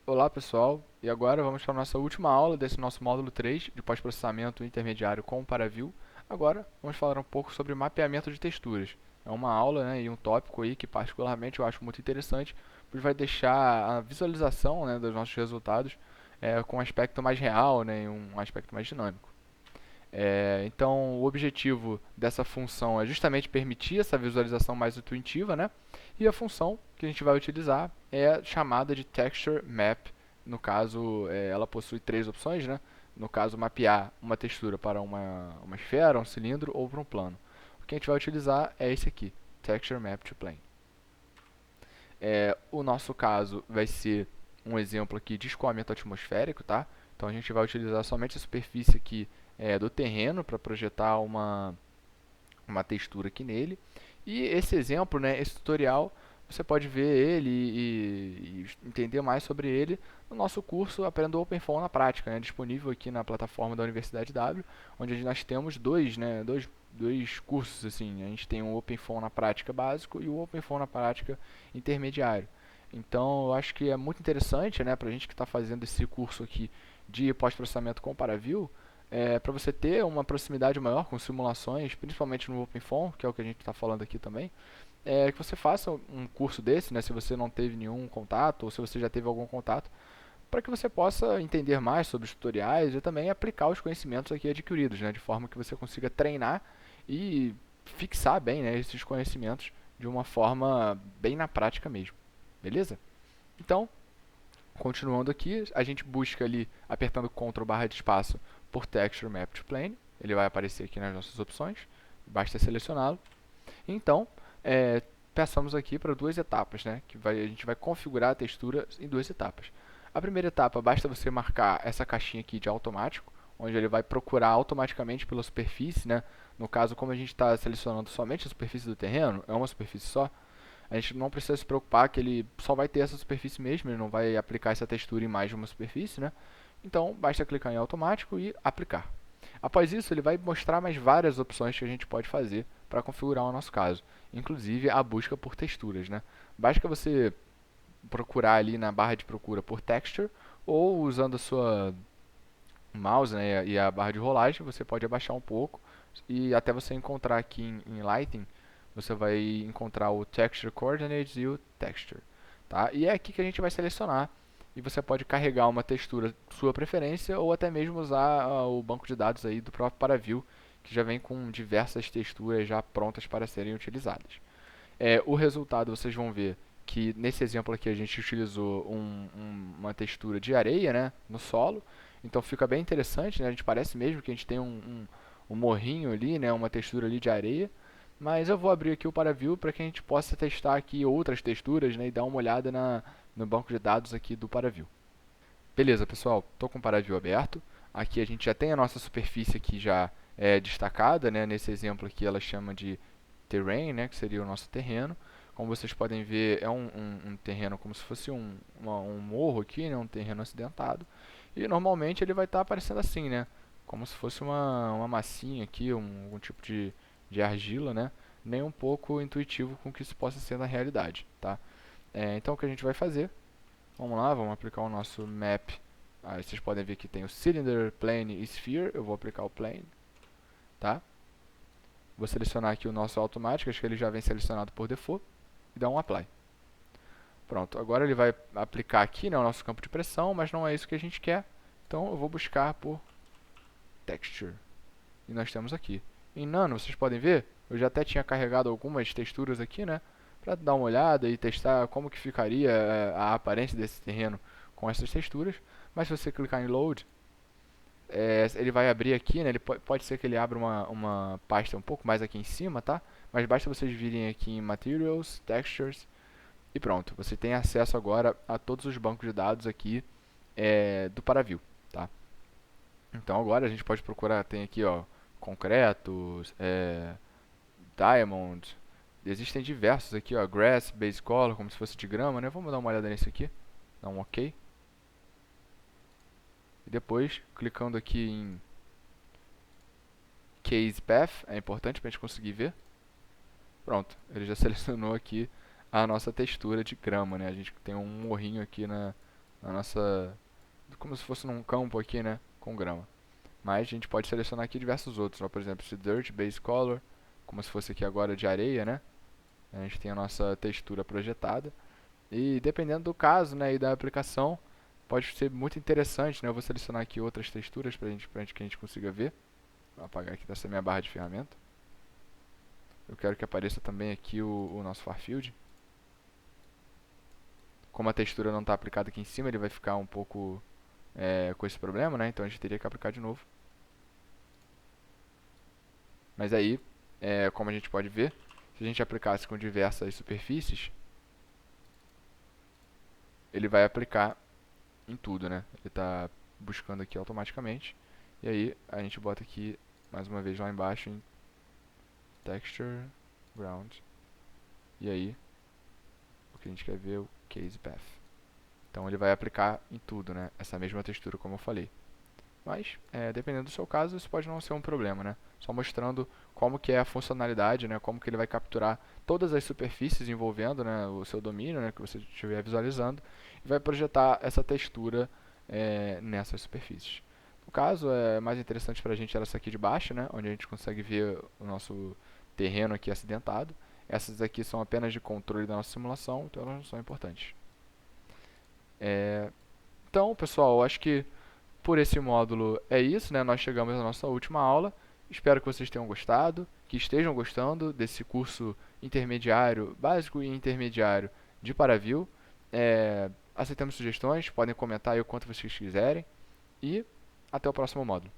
Olá pessoal, e agora vamos para a nossa última aula desse nosso módulo 3 de pós-processamento intermediário com Paraview. Agora vamos falar um pouco sobre mapeamento de texturas. É uma aula, né, e um tópico aí que particularmente eu acho muito interessante, pois vai deixar a visualização, né, dos nossos resultados com um aspecto mais real, né, e um aspecto mais dinâmico. Então, o objetivo dessa função é justamente permitir essa visualização mais intuitiva, né? E a função que a gente vai utilizar é chamada de Texture Map. No caso, ela possui três opções, né? No caso, mapear uma textura para uma esfera, um cilindro ou para um plano. O que a gente vai utilizar é esse aqui, Texture Map to Plane. O nosso caso vai ser um exemplo aqui de escoamento atmosférico, tá? Então a gente vai utilizar somente a superfície aqui do terreno para projetar uma textura aqui nele. E esse exemplo, né, esse tutorial, você pode ver ele e entender mais sobre ele no nosso curso Aprenda o OpenFOAM na Prática, né, disponível aqui na plataforma da Universidade W, onde nós temos dois cursos. Assim, a gente tem o OpenFOAM na Prática básico e o OpenFOAM na Prática intermediário. Então, eu acho que é muito interessante, né, para a gente que está fazendo esse curso aqui de pós-processamento com Paraview, para você ter uma proximidade maior com simulações, principalmente no OpenFOAM, que é o que a gente está falando aqui também, que você faça um curso desse, né, se você não teve nenhum contato ou se você já teve algum contato, para que você possa entender mais sobre os tutoriais e também aplicar os conhecimentos aqui adquiridos, né, de forma que você consiga treinar e fixar bem, né, esses conhecimentos de uma forma bem na prática mesmo. Beleza? Então, continuando aqui, a gente busca ali, apertando Ctrl barra de espaço, por Texture Map to Plane. Ele vai aparecer aqui nas nossas opções, basta selecioná-lo. Então, passamos aqui para duas etapas, né? A gente vai configurar a textura em duas etapas. A primeira etapa, basta você marcar essa caixinha aqui de automático, onde ele vai procurar automaticamente pela superfície, né? No caso, como a gente está selecionando somente a superfície do terreno, é uma superfície só, a gente não precisa se preocupar que ele só vai ter essa superfície mesmo, ele não vai aplicar essa textura em mais de uma superfície, né? Então, basta clicar em automático e aplicar. Após isso, ele vai mostrar mais várias opções que a gente pode fazer para configurar o nosso caso, inclusive a busca por texturas, né? Basta você procurar ali na barra de procura por texture, ou usando a sua mouse, né, e a barra de rolagem, você pode abaixar um pouco e até você encontrar aqui em Lighting, você vai encontrar o Texture Coordinates e o Texture. Tá? E é aqui que a gente vai selecionar e você pode carregar uma textura sua preferência ou até mesmo usar o banco de dados aí do próprio Paraview, que já vem com diversas texturas já prontas para serem utilizadas. O resultado vocês vão ver que nesse exemplo aqui a gente utilizou uma textura de areia, né, no solo. Então fica bem interessante, né? A gente parece mesmo que a gente tem um morrinho ali, né, uma textura ali de areia. Mas eu vou abrir aqui o Paraview para que a gente possa testar aqui outras texturas, né, e dar uma olhada no banco de dados aqui do Paraview. Beleza, pessoal, estou com o Paraview aberto. Aqui a gente já tem a nossa superfície aqui já destacada, né? Nesse exemplo aqui ela chama de terrain, né, que seria o nosso terreno. Como vocês podem ver, é um terreno como se fosse um morro aqui, né, um terreno acidentado. E normalmente ele vai estar aparecendo assim, né, como se fosse uma massinha aqui, algum tipo de argila, né, nem um pouco intuitivo com que isso possa ser na realidade, tá? Então o que a gente vai fazer? Vamos lá, vamos aplicar o nosso map. Aí vocês podem ver que tem o cylinder, plane e sphere. Eu vou aplicar o plane, tá? Vou selecionar aqui o nosso automático, acho que ele já vem selecionado por default, e dar um apply. Pronto, agora ele vai aplicar aqui, né, o nosso campo de pressão, mas não é isso que a gente quer. Então eu vou buscar por texture. E nós temos aqui. Em Nano, vocês podem ver, eu já até tinha carregado algumas texturas aqui, né, para dar uma olhada e testar como que ficaria a aparência desse terreno com essas texturas. Mas se você clicar em Load, ele vai abrir aqui, né? Ele pode ser que ele abra uma pasta um pouco mais aqui em cima, tá? Mas basta vocês virem aqui em Materials, Textures e pronto. Você tem acesso agora a todos os bancos de dados aqui do Paraview, tá? Então agora a gente pode procurar, tem aqui, ó, concretos, diamond, existem diversos aqui, ó, grass, base color, como se fosse de grama, né? Vamos dar uma olhada nesse aqui, dar um OK. E depois, clicando aqui em Case Path, é importante para a gente conseguir ver. Pronto, ele já selecionou aqui a nossa textura de grama, né? A gente tem um morrinho aqui na na nossa, como se fosse num campo aqui, né, com grama. Mas a gente pode selecionar aqui diversos outros, ó, por exemplo, esse Dirt Base Color, como se fosse aqui agora de areia, né? A gente tem a nossa textura projetada. E dependendo do caso, né, e da aplicação, pode ser muito interessante, né? Eu vou selecionar aqui outras texturas pra gente que a gente consiga ver. Vou apagar aqui dessa minha barra de ferramenta. Eu quero que apareça também aqui o nosso Far Field. Como a textura não está aplicada aqui em cima, ele vai ficar um pouco com esse problema, né? Então a gente teria que aplicar de novo. Mas aí, como a gente pode ver, se a gente aplicasse com diversas superfícies, ele vai aplicar em tudo, né? Ele está buscando aqui automaticamente. E aí a gente bota aqui mais uma vez lá embaixo em Texture, Ground. E aí o que a gente quer ver é o Case Path. Então ele vai aplicar em tudo, né? Essa mesma textura como eu falei. Mas, dependendo do seu caso, isso pode não ser um problema, né? Só mostrando como que é a funcionalidade, né? Como que ele vai capturar todas as superfícies envolvendo, né, o seu domínio, né, que você estiver visualizando, e vai projetar essa textura nessas superfícies. No caso, é mais interessante para a gente essa aqui de baixo, né, onde a gente consegue ver o nosso terreno aqui acidentado. Essas aqui são apenas de controle da nossa simulação, então elas não são importantes. Então, pessoal, eu acho que por esse módulo é isso, né? Nós chegamos à nossa última aula. Espero que vocês tenham gostado, que estejam gostando desse curso intermediário, básico e intermediário de Paraview. Aceitamos sugestões, podem comentar aí o quanto vocês quiserem. E até o próximo módulo.